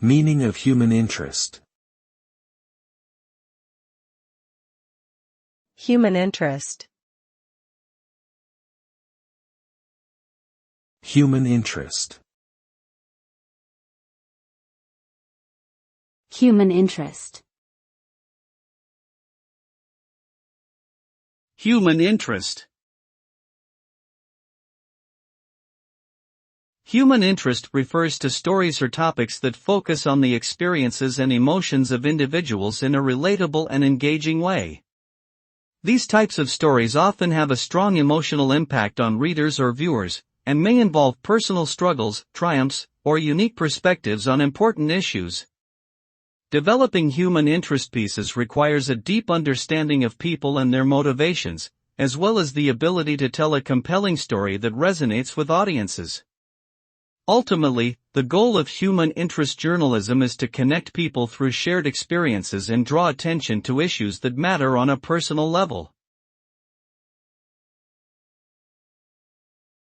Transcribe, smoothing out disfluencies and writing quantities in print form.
Meaning of human interest. Human interest. Human interest. Human interest. Human interest. Human interest refers to stories or topics that focus on the experiences and emotions of individuals in a relatable and engaging way. These types of stories often have a strong emotional impact on readers or viewers, and may involve personal struggles, triumphs, or unique perspectives on important issues. Developing human interest pieces requires a deep understanding of people and their motivations, as well as the ability to tell a compelling story that resonates with audiences. Ultimately, the goal of human interest journalism is to connect people through shared experiences and draw attention to issues that matter on a personal level.